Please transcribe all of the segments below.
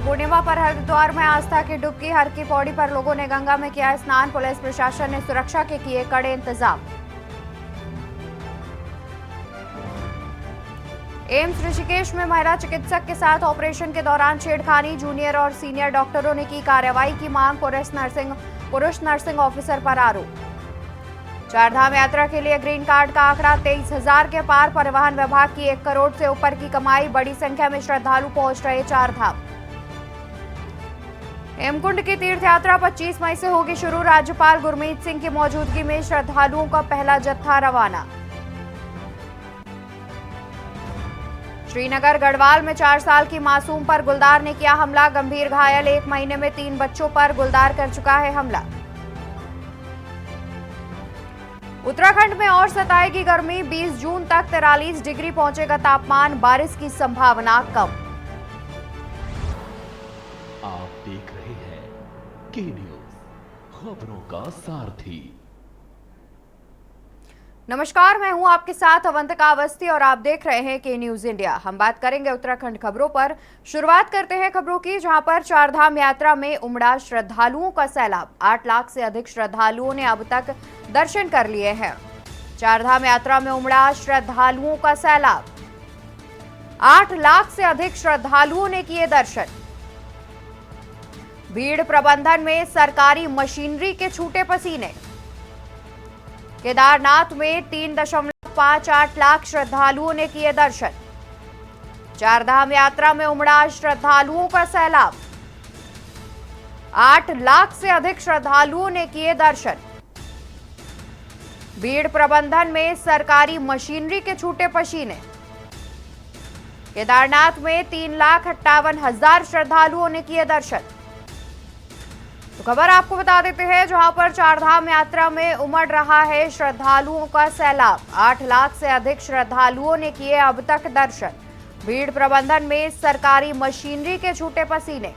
पूर्णिमा पर हरिद्वार में आस्था की डुबकी। हर की पौड़ी पर लोगों ने गंगा में किया स्नान। पुलिस प्रशासन ने सुरक्षा के किए कड़े इंतजाम। एम्स ऋषिकेश में महिला चिकित्सक के साथ ऑपरेशन के दौरान छेड़खानी। जूनियर और सीनियर डॉक्टरों ने की कार्रवाई की मांग। पुरुष नर्सिंग ऑफिसर पर आरोप। चारधाम यात्रा के लिए ग्रीन कार्ड का आंकड़ा 23,000 के पार। परिवहन विभाग की 1 करोड़ से ऊपर की कमाई। बड़ी संख्या में श्रद्धालु पहुंच रहे चारधाम। हेमकुंड की तीर्थ यात्रा 25 मई से होगी शुरू। राज्यपाल गुरमीत सिंह की मौजूदगी में श्रद्धालुओं का पहला जत्था रवाना। श्रीनगर गढ़वाल में 4 साल की मासूम पर गुलदार ने किया हमला। गंभीर घायल। 1 महीने में 3 बच्चों पर गुलदार कर चुका है हमला। उत्तराखंड में और सताएगी गर्मी। 20 जून तक 43 डिग्री पहुंचेगा तापमान। बारिश की संभावना कम। आप देख रहे हैं के न्यूज, खबरों का सारथी। नमस्कार, मैं हूं आपके साथ अवंतिका अवस्थी और आप देख रहे हैं के न्यूज इंडिया। हम बात करेंगे उत्तराखंड खबरों पर। शुरुआत करते हैं खबरों की, जहां पर चारधाम यात्रा में उमड़ा श्रद्धालुओं का सैलाब। 8 लाख से अधिक श्रद्धालुओं ने अब तक दर्शन कर लिए हैं। चारधाम यात्रा में उमड़ा श्रद्धालुओं का सैलाब। 8 लाख से अधिक श्रद्धालुओं ने किए दर्शन। भीड़ प्रबंधन में सरकारी मशीनरी के छूटे पसीने। केदारनाथ में 3.58 लाख श्रद्धालुओं ने किए दर्शन। चारधाम यात्रा में उमड़ा श्रद्धालुओं का सैलाब। 8 लाख से अधिक श्रद्धालुओं ने किए दर्शन। भीड़ प्रबंधन में सरकारी मशीनरी के छूटे पसीने। केदारनाथ में 3,58,000 श्रद्धालुओं ने किए दर्शन। तो खबर आपको बता देते हैं, जहां पर चारधाम यात्रा में उमड़ रहा है श्रद्धालुओं का सैलाब। 8 लाख से अधिक श्रद्धालुओं ने किए अब तक दर्शन। भीड़ प्रबंधन में सरकारी मशीनरी के छूटे पसीने।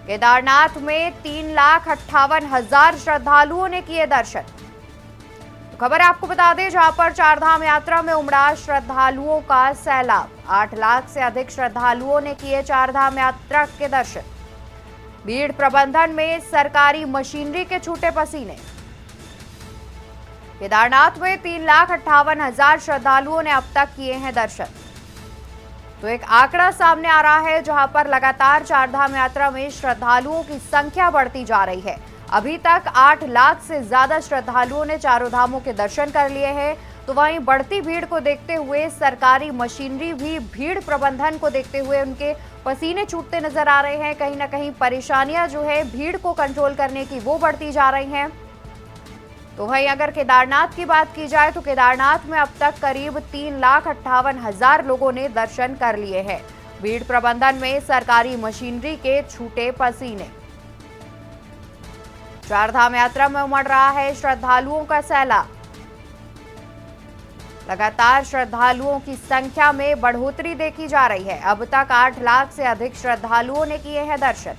केदारनाथ में 3,58,000 श्रद्धालुओं ने किए दर्शन। तो खबर आपको बता दें, जहां पर चारधाम यात्रा में उमड़ा श्रद्धालुओं का सैलाब। 8 लाख से अधिक श्रद्धालुओं ने किए चारधाम यात्रा के दर्शन। भीड़ प्रबंधन में सरकारी मशीनरी के छूटे पसीने। केदारनाथ में 3,58,000 श्रद्धालुओं ने अब तक किए हैं दर्शन। तो एक आंकड़ा सामने आ रहा है, जहां पर लगातार चारधाम यात्रा में श्रद्धालुओं की संख्या बढ़ती जा रही है। अभी तक 8 लाख से ज्यादा श्रद्धालुओं ने चारों धामों के दर्शन कर लिए हैं। तो वहीं बढ़ती भीड़ को देखते हुए सरकारी मशीनरी भी भीड़ प्रबंधन को देखते हुए उनके पसीने छूटते नजर आ रहे हैं। कहीं ना कहीं परेशानियां जो है भीड़ को कंट्रोल करने की वो बढ़ती जा रही हैं। तो वहीं अगर केदारनाथ की बात की जाए तो केदारनाथ में अब तक करीब 3,58,000 लोगों ने दर्शन कर लिए हैं। भीड़ प्रबंधन में सरकारी मशीनरी के छूटे पसीने। चारधाम यात्रा में उमड़ रहा है श्रद्धालुओं का सैलाब। लगातार श्रद्धालुओं की संख्या में बढ़ोतरी देखी जा रही है। अब तक 8 लाख से अधिक श्रद्धालुओं ने किए हैं दर्शन।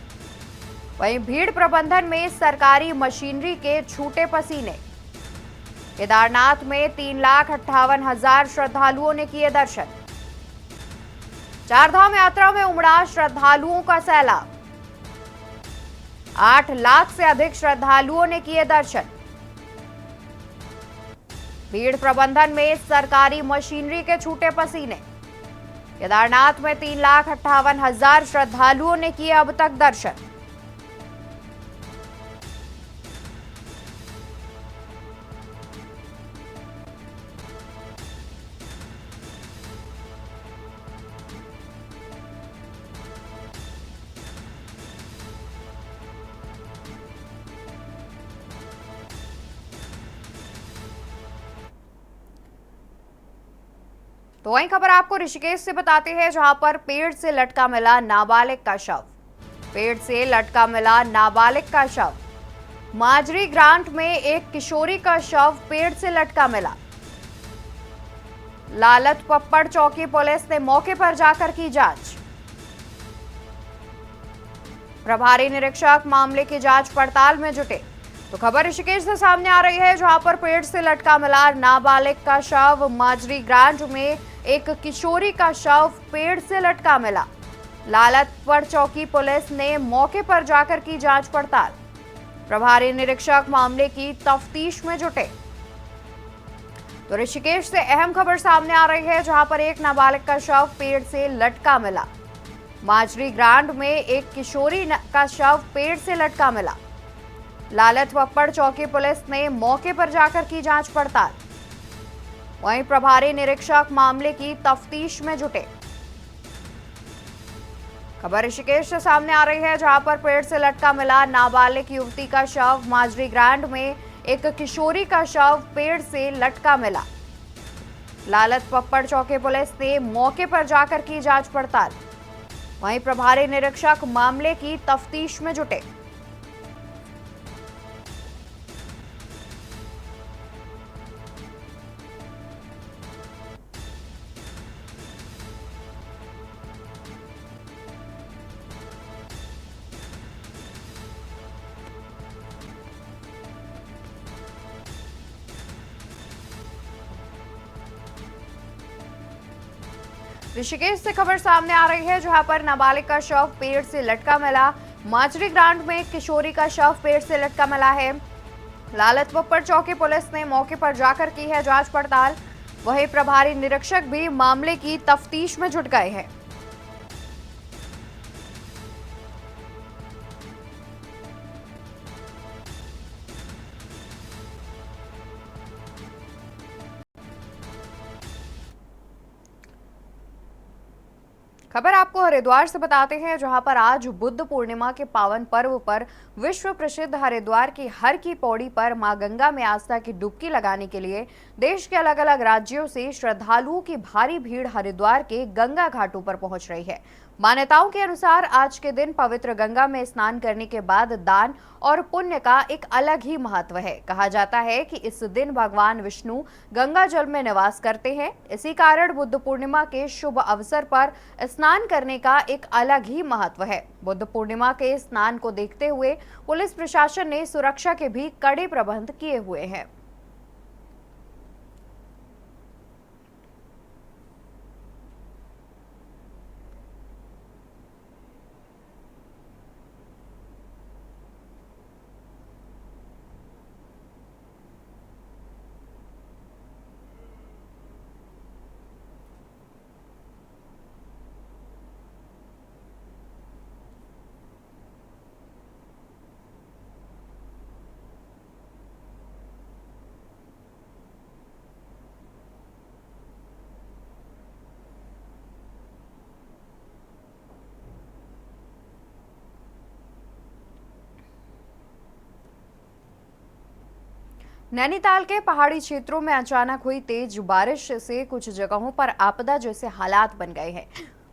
वहीं भीड़ प्रबंधन में सरकारी मशीनरी के छूटे पसीने। केदारनाथ में 3,58,000 श्रद्धालुओं ने किए दर्शन। चारधाम यात्रा में उमड़ा श्रद्धालुओं का सैलाब। 8 लाख से अधिक श्रद्धालुओं ने किए दर्शन। भीड़ प्रबंधन में सरकारी मशीनरी के छूटे पसीने। केदारनाथ में 3,58,000 श्रद्धालुओं ने किए अब तक दर्शन। तो वही खबर आपको ऋषिकेश से बताते हैं, जहां पर पेड़ से लटका मिला नाबालिग का शव। पेड़ से लटका मिला नाबालिग का शव। माजरी ग्रांट में एक किशोरी का शव पेड़ से लटका मिला। लालत पप्पड़ चौकी पुलिस ने मौके पर जाकर की जांच। प्रभारी निरीक्षक मामले की जांच पड़ताल में जुटे। तो खबर ऋषिकेश से सामने आ रही है, जहां पर पेड़ से लटका मिला नाबालिग का शव। माजरी ग्रांट में एक किशोरी का शव पेड़ से लटका मिला। लालतपुर चौकी पुलिस ने मौके पर जाकर की जांच पड़ताल। प्रभारी निरीक्षक मामले की तफ्तीश में जुटे। तो ऋषिकेश से अहम खबर सामने आ रही है, जहां पर एक नाबालिग का शव पेड़ से लटका मिला। माजरी ग्रांड में एक किशोरी का शव पेड़ से लटका मिला। लालतपुर चौकी पुलिस ने मौके पर जाकर की जांच पड़ताल। वहीं प्रभारी निरीक्षक मामले की तफ्तीश में जुटे। खबर ऋषिकेश से सामने आ रही है, जहां पर पेड़ से लटका मिला नाबालिग युवती का शव। माजरी ग्रांड में एक किशोरी का शव पेड़ से लटका मिला। लालतपुर चौकी पुलिस ने मौके पर जाकर की जांच पड़ताल। वहीं प्रभारी निरीक्षक मामले की तफ्तीश में जुटे। ऋषिकेश से खबर सामने आ रही है, जहां पर नाबालिग का शव पेड़ से लटका मिला। माजरी ग्रांड में एक किशोरी का शव पेड़ से लटका मिला है। लालतपुर चौकी पुलिस ने मौके पर जाकर की है जांच पड़ताल। वहीं प्रभारी निरीक्षक भी मामले की तफ्तीश में जुट गए हैं। खबर आपको हरिद्वार से बताते हैं, जहां पर आज बुद्ध पूर्णिमा के पावन पर्व पर विश्व प्रसिद्ध हरिद्वार की हर की पौड़ी पर मां गंगा में आस्था की डुबकी लगाने के लिए देश के अलग अलग राज्यों से श्रद्धालुओं की भारी भीड़ हरिद्वार के गंगा घाटों पर पहुंच रही है। मान्यताओं के अनुसार आज के दिन पवित्र गंगा में स्नान करने के बाद दान और पुण्य का एक अलग ही महत्व है। कहा जाता है कि इस दिन भगवान विष्णु गंगा जल में निवास करते हैं। इसी कारण बुद्ध पूर्णिमा के शुभ अवसर पर स्नान करने का एक अलग ही महत्व है। बुद्ध पूर्णिमा के स्नान को देखते हुए पुलिस प्रशासन ने सुरक्षा के भी कड़े प्रबंध किए हुए हैं। नैनीताल के पहाड़ी क्षेत्रों में अचानक हुई तेज बारिश से कुछ जगहों पर आपदा जैसे हालात बन गए हैं।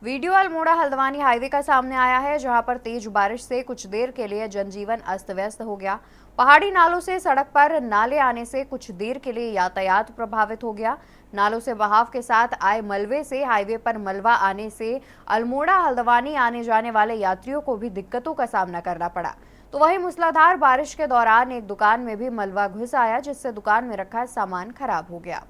वीडियो अल्मोड़ा हल्द्वानी हाईवे का सामने आया है, जहां पर तेज बारिश से कुछ देर के लिए जनजीवन अस्त व्यस्त हो गया। पहाड़ी नालों से सड़क पर नाले आने से कुछ देर के लिए यातायात प्रभावित हो गया। नालों से बहाव के साथ आए मलबे से हाईवे पर मलबा आने से अल्मोड़ा हल्द्वानी आने जाने वाले यात्रियों को भी दिक्कतों का सामना करना पड़ा। तो वहीं मूसलाधार बारिश के दौरान एक दुकान में भी मलबा घुस आया, जिससे दुकान में रखा सामान खराब हो गया।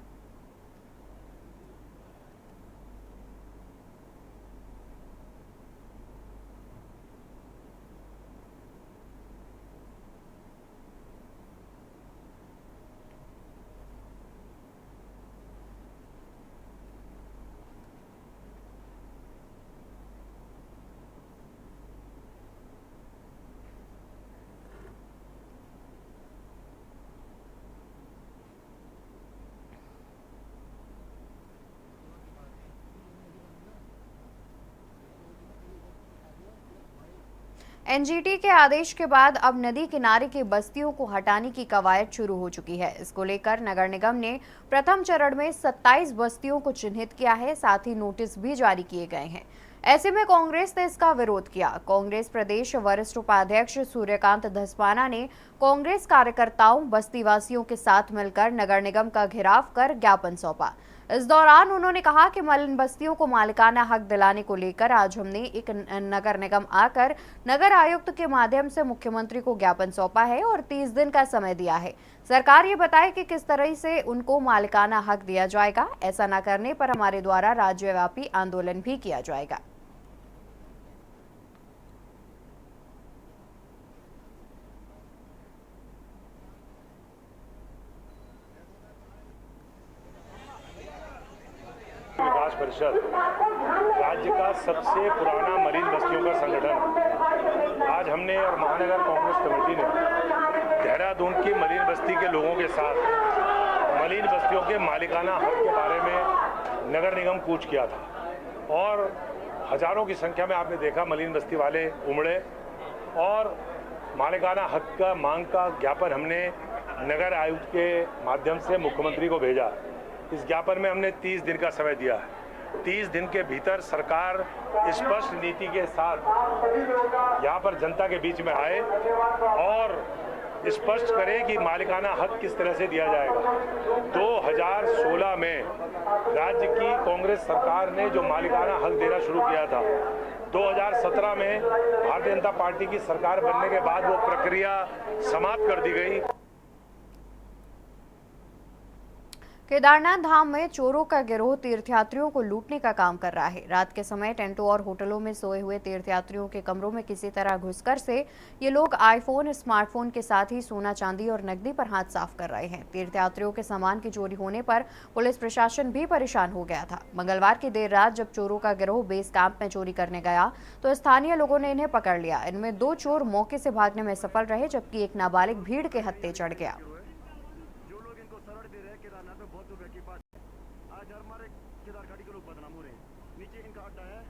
एनजीटी के आदेश के बाद अब नदी किनारे की बस्तियों को हटाने की कवायद शुरू हो चुकी है। इसको लेकर नगर निगम ने प्रथम चरण में 27 बस्तियों को चिन्हित किया है, साथ ही नोटिस भी जारी किए गए हैं। ऐसे में कांग्रेस ने इसका विरोध किया। कांग्रेस प्रदेश वरिष्ठ उपाध्यक्ष सूर्यकांत धस्माना ने कांग्रेस कार्यकर्ताओं बस्तीवासियों के साथ मिलकर नगर निगम का घेराव कर ज्ञापन सौंपा। इस दौरान उन्होंने कहा कि इन बस्तियों को मालिकाना हक दिलाने को लेकर आज हमने एक नगर निगम आकर नगर आयुक्त के माध्यम से मुख्यमंत्री को ज्ञापन सौंपा है और 30 दिन का समय दिया है। सरकार ये बताए कि किस तरह से उनको मालिकाना हक दिया जाएगा। ऐसा न करने पर हमारे द्वारा राज्यव्यापी आंदोलन भी किया जाएगा। परिषद राज्य का सबसे पुराना मरीन बस्तियों का संगठन, आज हमने और महानगर कांग्रेस कमेटी ने देहरादून की मरीन बस्ती के लोगों के साथ मरीन बस्तियों के मालिकाना हक के बारे में नगर निगम कूच किया था और हजारों की संख्या में आपने देखा मरीन बस्ती वाले उमड़े और मालिकाना हक का मांग का ज्ञापन हमने नगर आयुक्त के माध्यम से मुख्यमंत्री को भेजा। इस ज्ञापन में हमने 30 दिन का समय दिया है। 30 दिन के भीतर सरकार स्पष्ट नीति के साथ यहाँ पर जनता के बीच में आए और स्पष्ट करे कि मालिकाना हक किस तरह से दिया जाएगा। 2016 में राज्य की कांग्रेस सरकार ने जो मालिकाना हक देना शुरू किया था, 2017 में भारतीय जनता पार्टी की सरकार बनने के बाद वो प्रक्रिया समाप्त कर दी गई। केदारनाथ धाम में चोरों का गिरोह तीर्थयात्रियों को लूटने का काम कर रहा है। रात के समय टेंटों और होटलों में सोए हुए तीर्थयात्रियों के कमरों में किसी तरह घुसकर से ये लोग आईफोन, स्मार्टफोन के साथ ही सोना, चांदी और नकदी पर हाथ साफ कर रहे हैं। तीर्थयात्रियों के सामान की चोरी होने पर पुलिस प्रशासन भी परेशान हो गया था। मंगलवार की देर रात जब चोरों का गिरोह बेस कैंप में चोरी करने गया तो स्थानीय लोगों ने इन्हें पकड़ लिया। इनमें 2 चोर मौके से भागने में सफल रहे, जबकि एक नाबालिग भीड़ के हत्थे चढ़ गया। आज हमारे केदार घाटी के लोग बदनाम हो रहे हैं। नीचे इनका अड्डा है,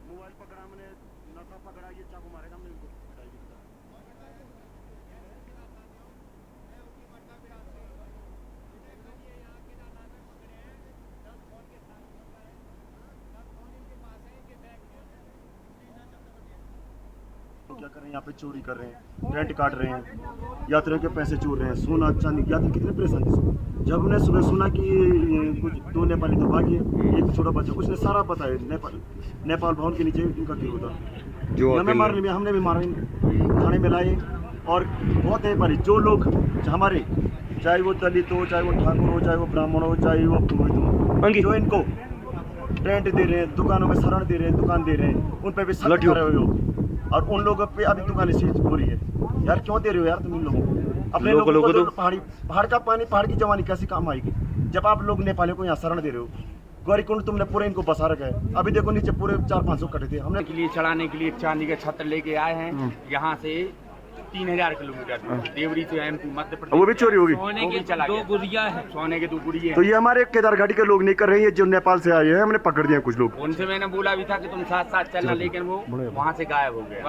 मोबाइल पकड़ा, हमने नशा पकड़ा, ये चाकू मारेगा, हमने इनको हटाई दी। तो क्या कर रहे हैं, यहाँ पे चोरी कर रहे हैं, टेंट काट रहे हैं, यात्रियों के पैसे चोर रहे हैं, सोना चांदी। यात्री कितने परेशान थे। जब हमने सुबह सुना कि कुछ 2 नेपाली तो भागे, एक छोटा बच्चा, उसने सारा बताया। नेपाल भवन के नीचे उनका गिरोह था जो हमें मारने में, हमने भी मारे, थाने में लाए। और बहुत नेपाली जो लोग हमारे, चाहे वो दलित हो, चाहे वो ठाकुर हो, चाहे वो ब्राह्मण हो, चाहे वो पुरोहित हो, जो इनको टेंट दे रहे हैं, दुकानों में शरण दे रहे हैं, दुकान दे रहे हैं, उन पर भी सख्त कर रहे हो। और उन लोगों पे अभी दुकानें सीज हो रही है। यार क्यों दे रहे हो यार तुम इन लोगों को? अपने लोगों को तो पहाड़ का पानी, पहाड़ की जवानी कैसे काम आएगी जब आप लोग नेपालियों को यहाँ शरण दे रहे हो? गौरीकुंड तुमने पूरे इनको बसा रखा है। अभी देखो नीचे पूरे 400-500 कटे थे। हमने के लिए चढ़ाने के लिए चांदी का छत्र लेके आए हैं यहाँ से 3000 किलोमीटर देवरी से एमपी मध्य प्रदेश। वो भी चोरी होगी। सोने के 2 गुड़िया है, सोने के 2 गुड़िया। तो ये हमारे केदार घाटी के लोग नहीं कर रहे हैं, ये जो नेपाल से आए हैं, हमने पकड़ दिया कुछ लोग। उनसे मैंने बोला भी था कि तुम साथ साथ चलना, लेकिन वो वहाँ से गायब हो गए।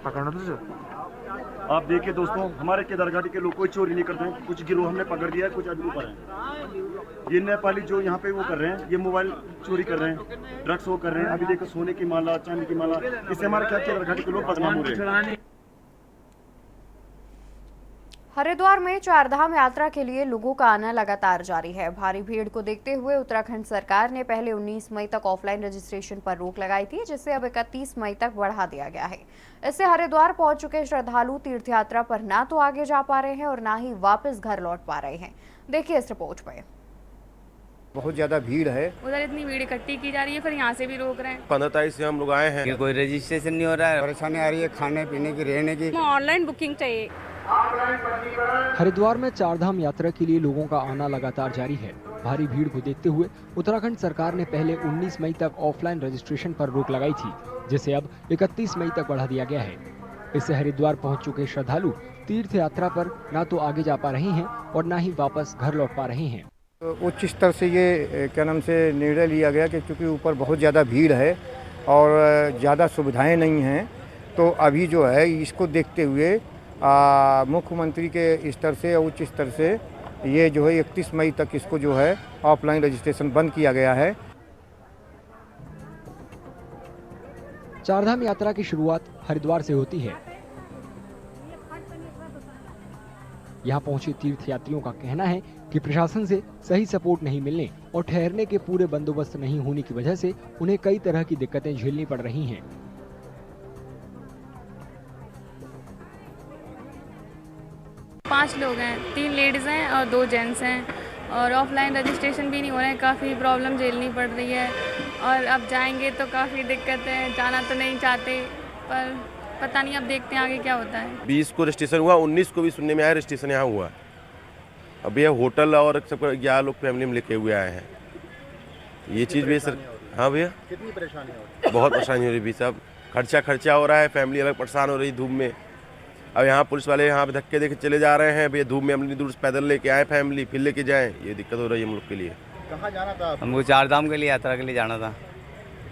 पकड़ना तो आप देखिए दोस्तों, हमारे केदार घाटी के लोग कोई चोरी नहीं करते हैं। कुछ गिरोह हमने पकड़ दिया है, कुछ अभी ऊपर है। ये नेपाली जो यहाँ पे वो कर रहे हैं, ये मोबाइल चोरी कर रहे हैं, ड्रग्स वो कर रहे हैं। अभी देखो सोने की माला, चांदी की माला, इससे हमारे केदार घाटी के लोग बदनाम हो रहे हैं। हरिद्वार में चारधाम यात्रा के लिए लोगों का आना लगातार जारी है। भारी भीड़ को देखते हुए उत्तराखंड सरकार ने पहले 19 मई तक ऑफलाइन रजिस्ट्रेशन पर रोक लगाई थी, जिसे अब 31 मई तक बढ़ा दिया गया है। इससे हरिद्वार पहुंच चुके श्रद्धालु तीर्थयात्रा पर ना तो आगे जा पा रहे हैं और ना ही वापस घर लौट पा रहे हैं। देखिए इस रिपोर्ट में। बहुत ज्यादा भीड़ है, उधर इतनी भीड़ इकट्ठी की जा रही है, फिर यहाँ से भी रोक रहे हैं। 15 तारीख से हम लोग आए हैं, कोई रजिस्ट्रेशन नहीं हो रहा है, परेशानी आ रही है खाने पीने की, रहने की। ऑनलाइन बुकिंग चाहिए। हरिद्वार में चारधाम यात्रा के लिए लोगों का आना लगातार जारी है। भारी भीड़ को देखते हुए उत्तराखंड सरकार ने पहले 19 मई तक ऑफलाइन रजिस्ट्रेशन पर रोक लगाई थी, जिसे अब 31 मई तक बढ़ा दिया गया है। इससे हरिद्वार पहुंच चुके श्रद्धालु तीर्थ यात्रा पर ना तो आगे जा पा रहे हैं और ना ही वापस घर लौट पा रहे हैं। उच्च स्तर से ये क्या नाम से निर्णय लिया गया कि क्योंकि ऊपर बहुत ज़्यादा भीड़ है और ज़्यादा सुविधाएं नहीं हैं, तो अभी जो है इसको देखते हुए मुख्यमंत्री के स्तर से और उच्च स्तर से ये जो है 31 मई तक इसको जो है ऑफलाइन रजिस्ट्रेशन बंद किया गया है। चारधाम यात्रा की शुरुआत हरिद्वार से होती है। यहाँ पहुंचे तीर्थयात्रियों का कहना है कि प्रशासन से सही सपोर्ट नहीं मिलने और ठहरने के पूरे बंदोबस्त नहीं होने की वजह से उन्हें कई तरह की दिक्कतें झेलनी पड़ रही हैं। पांच लोग हैं, 3 लेडीज हैं और 2 जेंट्स हैं, और ऑफलाइन रजिस्ट्रेशन भी नहीं हो रहे हैं। काफ़ी प्रॉब्लम झेलनी पड़ रही है और अब जाएंगे तो काफ़ी दिक्कत है। जाना तो नहीं चाहते, पर पता नहीं, अब देखते हैं आगे क्या होता है। 20 को रजिस्ट्रेशन हुआ, 19 को भी सुनने में आया रजिस्ट्रेशन यहाँ हुआ। अब ये होटल और सब 11 लोग फैमिली में लेके हुए आए हैं। ये चीज़ भी सर। हाँ भैया, कितनी परेशानी हो? बहुत परेशानी हो रही है साहब। खर्चा हो रहा है, फैमिली अलग परेशान हो रही धूप में। अब यहाँ पुलिस वाले यहाँ पे धक्के देके चले जा रहे हैं भैया, धूप में अपनी दूर से पैदल लेके आए फैमिली, फिर लेके जाएं, ये दिक्कत हो रही है हम लोग के लिए। कहाँ जाना था आपको? हमको 4 धाम के लिए यात्रा के लिए जाना था,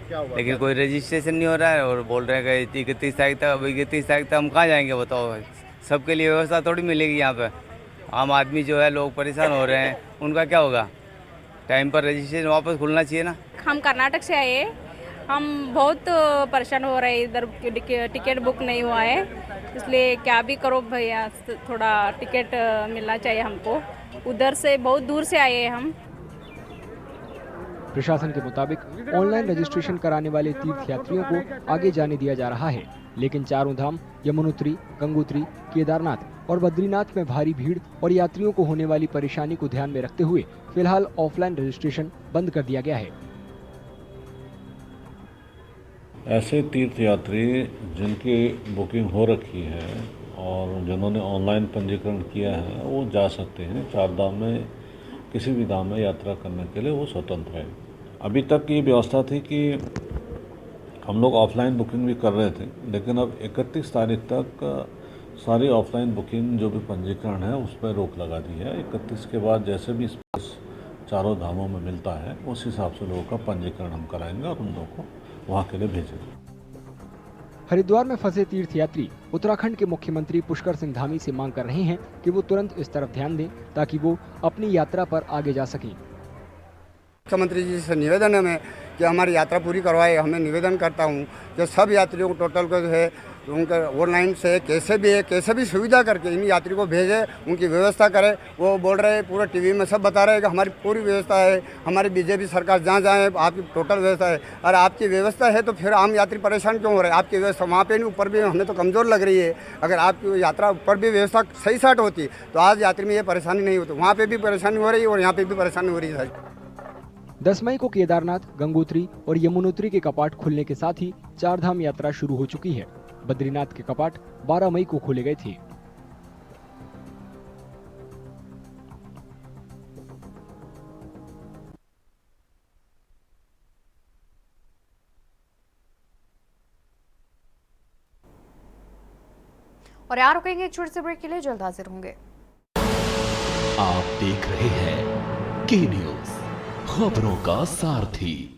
क्या हुआ? लेकिन कोई रजिस्ट्रेशन नहीं हो रहा है और बोल रहे हैं कि 31 तारीख तक। अब 31 तारीख तक हम कहाँ जाएंगे बताओ? सबके लिए व्यवस्था थोड़ी मिलेगी यहाँ पे। आम आदमी जो है, लोग परेशान हो रहे हैं, उनका क्या होगा? टाइम पर रजिस्ट्रेशन वापस खुलना चाहिए ना। हम कर्नाटक से आए, हम बहुत परेशान हो रहे हैं, इधर टिकट बुक नहीं हुआ है, इसलिए क्या भी करो भैया, थोड़ा टिकट मिलना चाहिए हमको। उधर से बहुत दूर से आए हैं हम। प्रशासन के मुताबिक ऑनलाइन रजिस्ट्रेशन कराने वाले तीर्थयात्रियों को आगे जाने दिया जा रहा है, लेकिन चारों धाम यमुनोत्री, गंगोत्री, केदारनाथ और बद्रीनाथ में भारी भीड़ और यात्रियों को होने वाली परेशानी को ध्यान में रखते हुए फिलहाल ऑफलाइन रजिस्ट्रेशन बंद कर दिया गया है। ऐसे तीर्थयात्री जिनकी बुकिंग हो रखी है और जिन्होंने ऑनलाइन पंजीकरण किया है वो जा सकते हैं। 4 धाम में किसी भी धाम में यात्रा करने के लिए वो स्वतंत्र है। अभी तक ये व्यवस्था थी कि हम लोग ऑफलाइन बुकिंग भी कर रहे थे, लेकिन अब 31 तारीख तक सारी ऑफलाइन बुकिंग जो भी पंजीकरण है उस पर रोक लगा दी है। 31 के बाद जैसे भी स्पेस चारों धामों में मिलता है उस हिसाब से लोगों का पंजीकरण हम कराएंगे और उन लोगों को वहाँ के लिए भेजेंगे। हरिद्वार में फंसे तीर्थयात्री उत्तराखंड के मुख्यमंत्री पुष्कर सिंह धामी से मांग कर रहे हैं कि वो तुरंत इस तरफ ध्यान दें ताकि वो अपनी यात्रा पर आगे जा सकें। मुख्यमंत्री जी से निवेदन है मैं कि हमारी यात्रा पूरी करवाए। हमें निवेदन करता हूँ कि सब यात्रियों को टोटल को जो है उनका ऑनलाइन से कैसे भी सुविधा करके इन यात्री को भेजे, उनकी व्यवस्था करे। वो बोल रहे हैं, पूरा टीवी में सब बता रहे हैं कि हमारी पूरी व्यवस्था है, हमारी बीजेपी सरकार जहाँ जाए आपकी टोटल व्यवस्था है। और आपकी व्यवस्था है तो फिर आम यात्री परेशान क्यों हो रहे हैं? आपकी व्यवस्था वहाँ पे नहीं, ऊपर भी हमें तो कमज़ोर लग रही है। अगर आपकी यात्रा ऊपर भी व्यवस्था सही साट होती तो आज यात्री में ये परेशानी नहीं होती। वहाँ पर भी परेशानी हो रही है और यहाँ पर भी परेशानी हो रही है। 10 मई को केदारनाथ, गंगोत्री और यमुनोत्री के कपाट खुलने के साथ ही 4 धाम यात्रा शुरू हो चुकी है। बद्रीनाथ के कपाट 12 मई को खोले गए थे। और यहाँ रुकेंगे एक छोटे से ब्रेक के लिए, जल्द हाजिर होंगे। आप देख रहे हैं के न्यूज़, खबरों का सारथी।